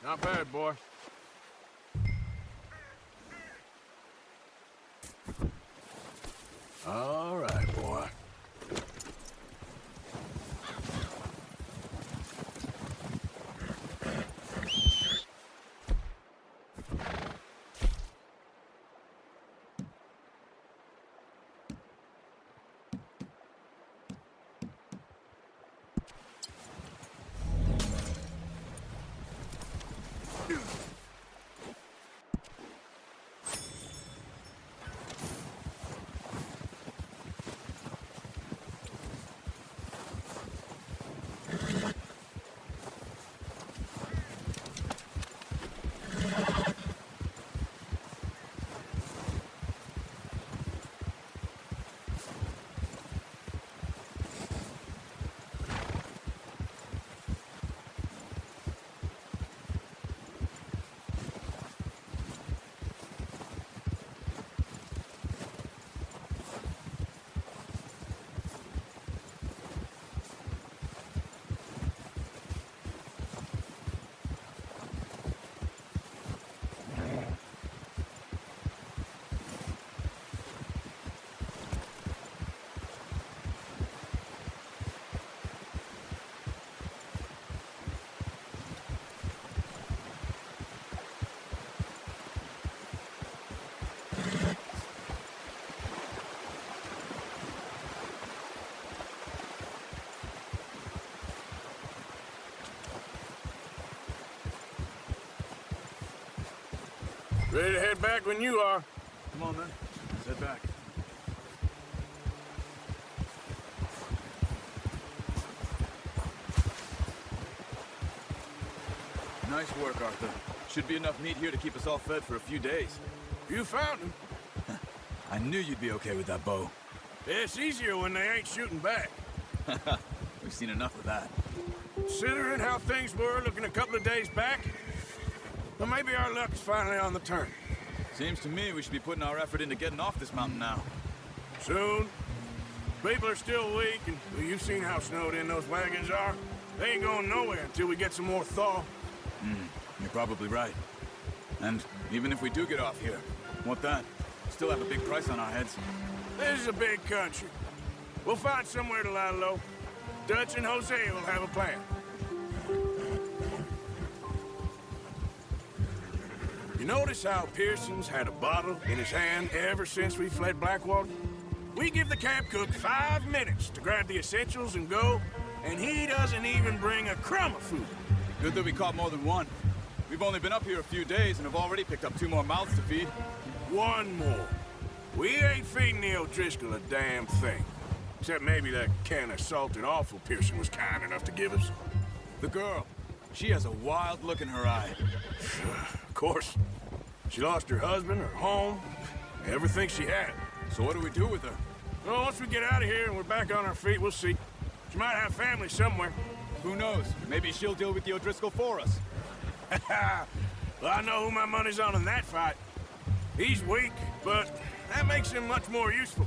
Not bad, boy. All right, boy. Ready to head back when you are. Come on, then. Let's head back. Nice work, Arthur. Should be enough meat here to keep us all fed for a few days. You found him. I knew you'd be okay with that bow. It's easier when they ain't shooting back. We've seen enough of that. Considering how things were looking a couple of days back, well, maybe our luck is finally on the turn. Seems to me we should be putting our effort into getting off this mountain now. Soon. People are still weak, and well, you've seen how snowed in those wagons are. They ain't going nowhere until we get some more thaw. You're probably right. And even if we do get off here, what then? Still have a big price on our heads. This is a big country. We'll find somewhere to lie low. Dutch and Hosea will have a plan. You notice how Pearson's had a bottle in his hand ever since we fled Blackwater? We give the camp cook 5 minutes to grab the essentials and go, and he doesn't even bring a crumb of food. Good that we caught more than one. We've only been up here a few days and have already picked up 2 more mouths to feed. One more. We ain't feeding the O'Driscoll a damn thing. Except maybe that can of salted offal Pearson was kind enough to give us. The girl. She has a wild look in her eye. Of course. She lost her husband, her home, everything she had. So what do we do with her? Well, once we get out of here and we're back on our feet, we'll see. She might have family somewhere. Who knows? Maybe she'll deal with the O'Driscoll for us. Well, I know who my money's on in that fight. He's weak, but that makes him much more useful.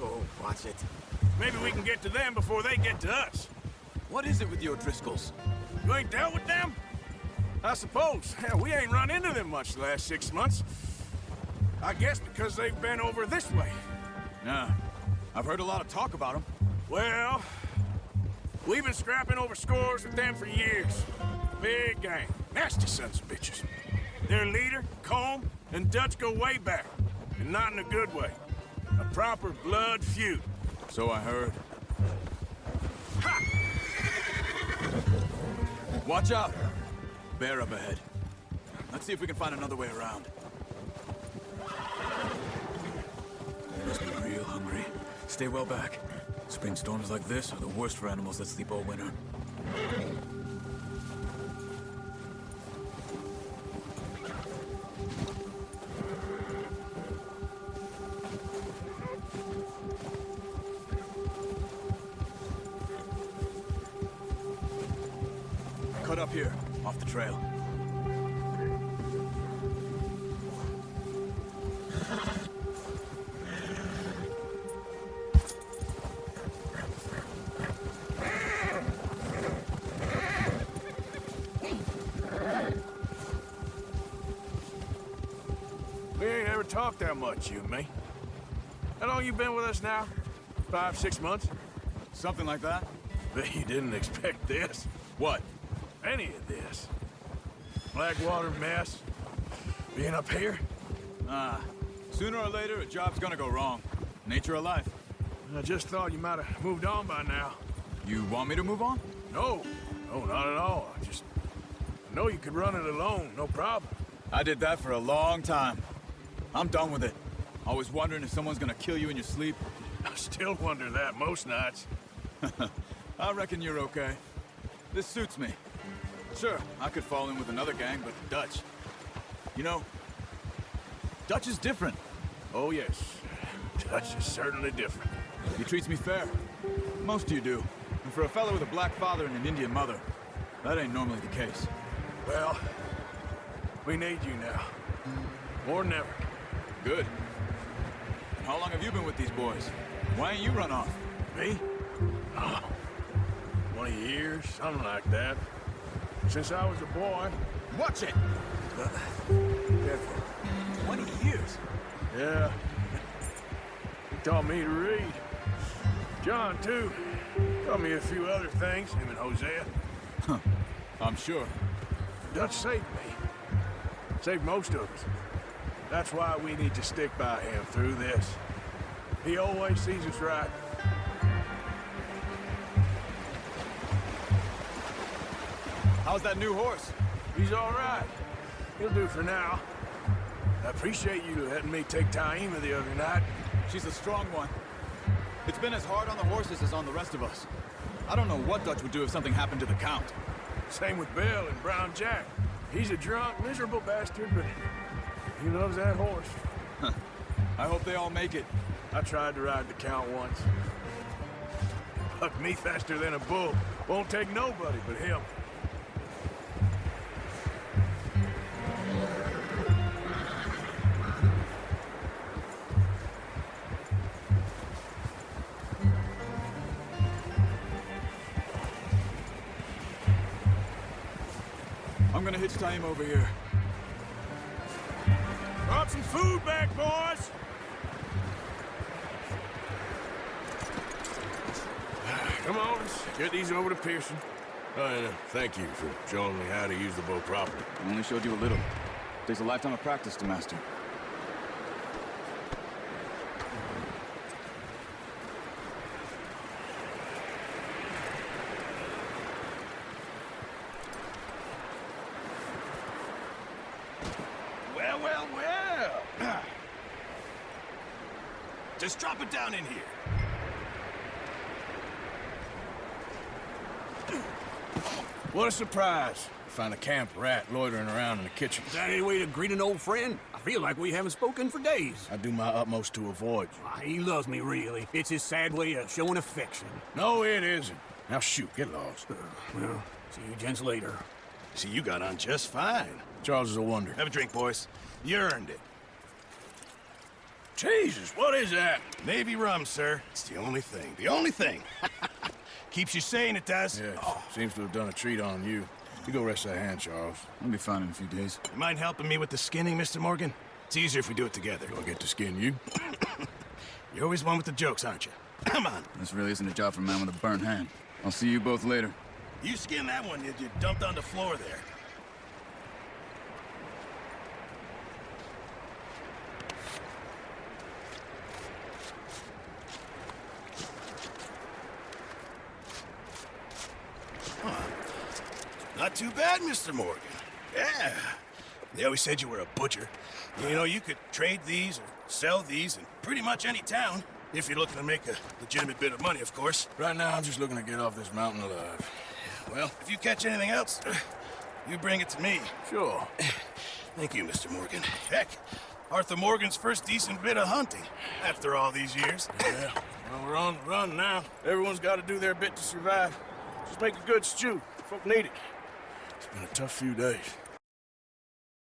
Oh, watch it. Maybe we can get to them before they get to us. What is it with the O'Driscolls? You ain't dealt with them? I suppose. Hell, we ain't run into them much the last 6 months. I guess because they've been over this way. Nah. I've heard a lot of talk about them. Well, we've been scrapping over scores with them for years. Big gang. Nasty sons of bitches. Their leader, Colm, and Dutch go way back. And not in a good way. A proper blood feud. So I heard. Ha! Watch out! Bear up ahead. Let's see if we can find another way around. They must be real hungry. Stay well back. Spring storms like this are the worst for animals that sleep all winter. Cut up here, off the trail. talk that much, you and me. How long you been with us now? 5, 6 months? Something like that? Bet you didn't expect this. What? Any of this. Blackwater mess. Being up here? Sooner or later, a job's gonna go wrong. Nature of life. I just thought you might have moved on by now. You want me to move on? No, not at all. I know you could run it alone, no problem. I did that for a long time. I'm done with it. Always wondering if someone's gonna kill you in your sleep. I still wonder that most nights. I reckon you're okay. This suits me. Sure, I could fall in with another gang, but Dutch. You know, Dutch is different. Oh, yes. Dutch is certainly different. He treats me fair. Most of you do. And for a fellow with a black father and an Indian mother, that ain't normally the case. Well, we need you now. More than ever. Good. And how long have you been with these boys? Why ain't you run off? Me? Oh, 20 years, something like that. Since I was a boy. Watch it! Careful. 20 years? Yeah. He taught me to read. John, too. Taught me a few other things, him and Hosea. I'm sure. Dutch saved me. Saved most of us. That's why we need to stick by him through this. He always sees us right. How's that new horse? He's all right. He'll do for now. I appreciate you letting me take Taima the other night. She's a strong one. It's been as hard on the horses as on the rest of us. I don't know what Dutch would do if something happened to the Count. Same with Bill and Brown Jack. He's a drunk, miserable bastard, but he loves that horse. I hope they all make it. I tried to ride the Count once. Bucked me faster than a bull. Won't take nobody but him. I'm gonna hitch Taima over here. Brought some food back, boys! Come on, let's get these over to Pearson. Oh, and thank you for showing me how to use the bow properly. I only showed you a little. Takes a lifetime of practice to master. Well. Just drop it down in here. What a surprise. Find a camp rat loitering around in the kitchen. Is that any way to greet an old friend? I feel like we haven't spoken for days. I do my utmost to avoid you. He loves me, really. It's his sad way of showing affection. No, it isn't. Now shoot, get lost. Well, see you gents later. See, you got on just fine. Charles is a wonder. Have a drink, boys. You earned it. Jesus, what is that? Navy rum, sir. It's the only thing. The only thing. Keeps you sane, it does. Yes, seems to have done a treat on you. You go rest that hand, Charles. I'll be fine in a few days. You mind helping me with the skinning, Mr. Morgan? It's easier if we do it together. Do I get to skin you? You're always one with the jokes, aren't you? Come on. This really isn't a job for a man with a burnt hand. I'll see you both later. You skin that one you dumped on the floor there. Not too bad, Mr. Morgan. Yeah. They always said you were a butcher. You know, you could trade these or sell these in pretty much any town. If you're looking to make a legitimate bit of money, of course. Right now, I'm just looking to get off this mountain alive. Well, if you catch anything else, you bring it to me. Sure. Thank you, Mr. Morgan. Heck, Arthur Morgan's first decent bit of hunting after all these years. Yeah, well, we're on the run now. Everyone's got to do their bit to survive. Just make a good stew. Folk need it. It's been a tough few days.